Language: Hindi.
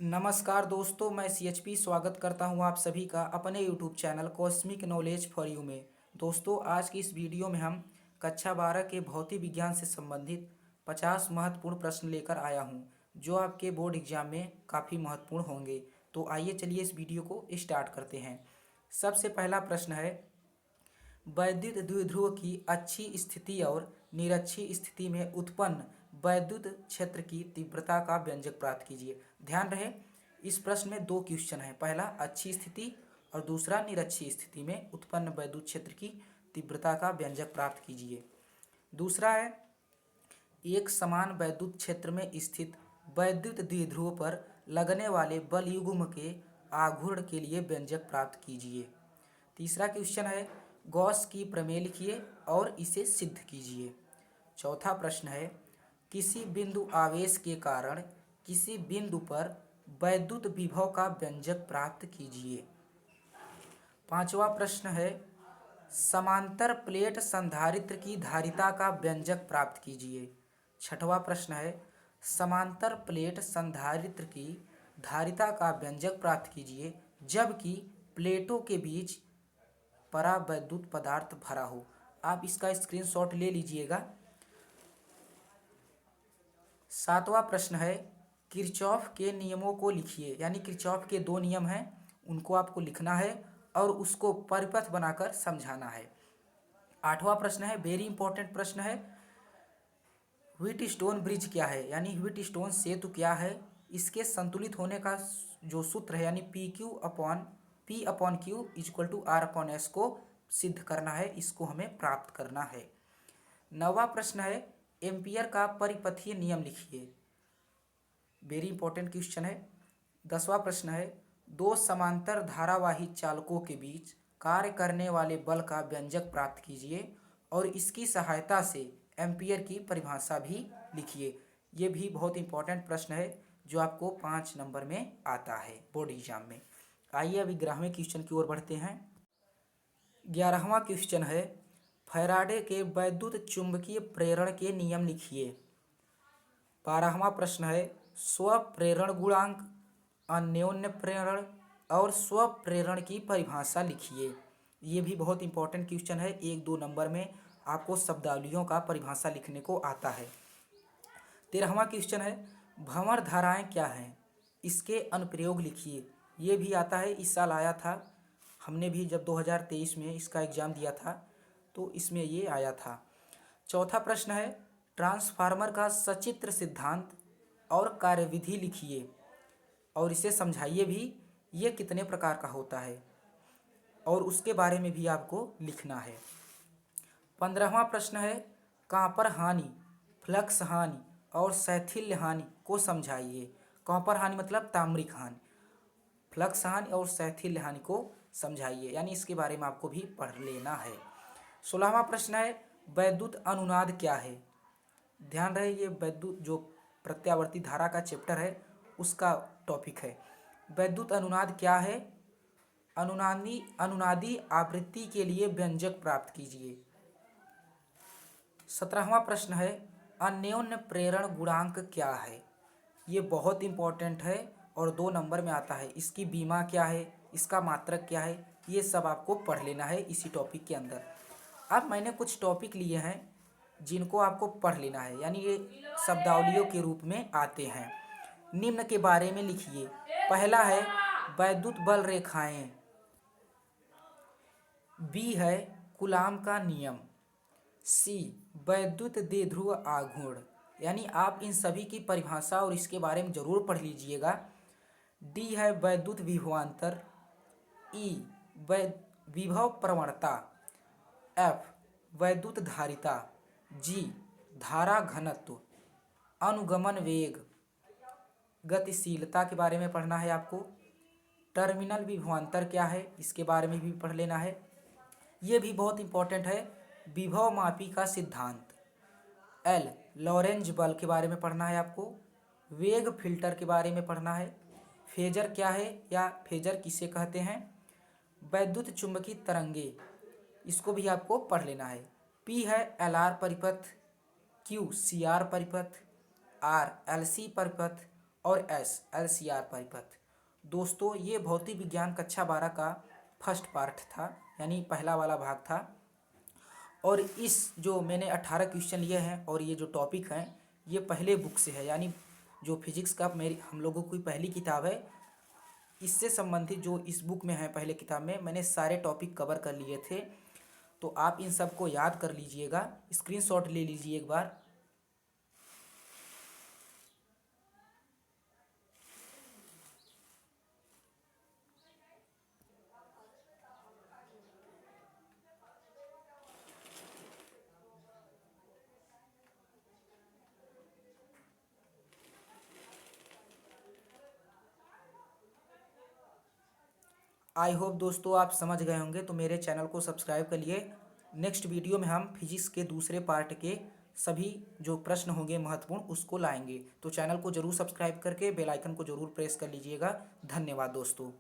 नमस्कार दोस्तों, मैं CHP स्वागत करता हूं आप सभी का अपने YouTube channel cosmic knowledge for you में। दोस्तों, आज की इस वीडियो में हम कक्षा 12 के भौतिक विज्ञान से संबंधित 50 महत्वपूर्ण प्रश्न लेकर आया हूं, जो आपके बोर्ड एग्जाम में काफ़ी महत्वपूर्ण होंगे। तो आइए चलिए इस वीडियो को स्टार्ट करते हैं। सबसे पहला प्रश्न है, वैद्युत द्विध्रुव की अच्छी स्थिति और निरक्षी स्थिति में उत्पन्न वैद्युत क्षेत्र की तीव्रता का व्यंजक प्राप्त कीजिए। ध्यान रहे, इस प्रश्न में दो क्वेश्चन है, पहला अच्छी स्थिति और दूसरा निरक्षी स्थिति में उत्पन्न वैद्युत क्षेत्र की तीव्रता का व्यंजक प्राप्त कीजिए। दूसरा है, एक समान वैद्युत क्षेत्र में स्थित वैद्युत द्विध्रुव पर लगने वाले बल युग्म के आघूर्ण के लिए व्यंजक प्राप्त कीजिए। तीसरा क्वेश्चन है, गॉस की प्रमेय लिखिए और इसे सिद्ध कीजिए। चौथा प्रश्न है, किसी बिंदु आवेश के कारण किसी बिंदु पर वैद्युत विभव का व्यंजक प्राप्त कीजिए। पांचवा प्रश्न है, समांतर प्लेट संधारित्र की धारिता का व्यंजक प्राप्त कीजिए। छठवां प्रश्न है, समांतर प्लेट संधारित्र की धारिता का व्यंजक प्राप्त कीजिए जबकि प्लेटों के बीच परावैद्युत पदार्थ भरा हो। आप इसका स्क्रीनशॉट ले लीजिएगा। सातवां प्रश्न है, किरचॉफ के नियमों को लिखिए, यानी किरचॉफ के दो नियम हैं, उनको आपको लिखना है और उसको परिपथ बनाकर समझाना है। आठवां प्रश्न है, वेरी इंपॉर्टेंट प्रश्न है, व्हीटस्टोन ब्रिज क्या है, यानी व्हीटस्टोन सेतु क्या है। इसके संतुलित होने का जो सूत्र है, यानी P/Q इक्वल टू R/S को सिद्ध करना है, इसको हमें प्राप्त करना है। नौवां प्रश्न है, एम्पियर का परिपथीय नियम लिखिए, वेरी इंपॉर्टेंट क्वेश्चन है। 10वां प्रश्न है, दो समांतर धारावाही चालकों के बीच कार्य करने वाले बल का व्यंजक प्राप्त कीजिए और इसकी सहायता से एम्पियर की परिभाषा भी लिखिए। ये भी बहुत इंपॉर्टेंट प्रश्न है जो आपको 5 नंबर में आता है बोर्ड एग्जाम में। आइए अभी 11वें क्वेश्चन की ओर बढ़ते हैं। 11वां क्वेश्चन है, फैराडे के वैद्युत चुंबकीय प्रेरण के नियम लिखिए। 12वां प्रश्न है, स्वप्रेरण गुणांक, अन्योन्य प्रेरण और स्वप्रेरण की परिभाषा लिखिए। ये भी बहुत इंपॉर्टेंट क्वेश्चन है, 1-2 नंबर में आपको शब्दावलियों का परिभाषा लिखने को आता है। 13वां क्वेश्चन है, भंवर धाराएं क्या हैं, इसके अनुप्रयोग लिखिए। ये भी आता है, इस साल आया था, हमने भी जब 2023 में इसका एग्ज़ाम दिया था तो इसमें ये आया था। चौथा प्रश्न है, ट्रांसफार्मर का सचित्र सिद्धांत और कार्यविधि लिखिए और इसे समझाइए भी, ये कितने प्रकार का होता है और उसके बारे में भी आपको लिखना है। 15वां प्रश्न है, कॉपर हानि, फ्लक्स हानि और शैथिल्य हानि को समझाइए। कॉपर हानि मतलब ताम्रिक हानि, फ्लक्स हानि और शैथिल्य हानि को समझाइए, यानी इसके बारे में आपको भी पढ़ लेना है। 16वां प्रश्न है, वैद्युत अनुनाद क्या है। ध्यान रहे, ये वैद्युत जो प्रत्यावर्ती धारा का चैप्टर है उसका टॉपिक है। वैद्युत अनुनाद क्या है, अनुनादी आवृत्ति के लिए व्यंजक प्राप्त कीजिए। 17वां प्रश्न है, अन्योन्य प्रेरण गुणांक क्या है। ये बहुत इंपॉर्टेंट है और 2 नंबर में आता है। इसकी बीमा क्या है, इसका मात्रक क्या है, ये सब आपको पढ़ लेना है इसी टॉपिक के अंदर। अब मैंने कुछ टॉपिक लिए हैं जिनको आपको पढ़ लेना है, यानी ये शब्दावलियों के रूप में आते हैं। निम्न के बारे में लिखिए। पहला है वैद्युत बल रेखाएं, बी है कूलाम का नियम, सी वैद्युत द्विध्रुव आघूर्ण, यानी आप इन सभी की परिभाषा और इसके बारे में जरूर पढ़ लीजिएगा। डी है वैद्युत विभवांतर, ई विभव प्रवणता, एफ वैद्युत धारिता, जी धारा घनत्व, अनुगमन वेग, गतिशीलता के बारे में पढ़ना है आपको। टर्मिनल विभवांतर क्या है, इसके बारे में भी पढ़ लेना है। ये भी बहुत इंपॉर्टेंट है, विभव मापी का सिद्धांत। एल लॉरेंज बल के बारे में पढ़ना है आपको। वेग फिल्टर के बारे में पढ़ना है। फेजर क्या है या फेजर किसे कहते हैं। वैद्युत चुंबकीय तरंगे, इसको भी आपको पढ़ लेना है। पी है LR परिपथ, क्यू CR परिपथ, आर LC परिपथ और एस LCR परिपथ। दोस्तों ये भौतिक विज्ञान कक्षा 12 का फर्स्ट पार्ट था, यानी पहला वाला भाग था। और इस जो मैंने 18 क्वेश्चन लिए हैं और ये जो टॉपिक हैं ये पहले बुक से है, यानी जो फिजिक्स का मेरी हम लोगों की पहली किताब है, इससे संबंधित जो इस बुक में है पहले किताब में मैंने सारे टॉपिक कवर कर लिए थे। तो आप इन सब को याद कर लीजिएगा, स्क्रीनशॉट ले लीजिए एक बार। आई होप दोस्तों आप समझ गए होंगे, तो मेरे चैनल को सब्सक्राइब कर लिए। नेक्स्ट वीडियो में हम फिजिक्स के दूसरे पार्ट के सभी जो प्रश्न होंगे महत्वपूर्ण उसको लाएंगे। तो चैनल को जरूर सब्सक्राइब करके बेल आइकन को जरूर प्रेस कर लीजिएगा। धन्यवाद दोस्तों।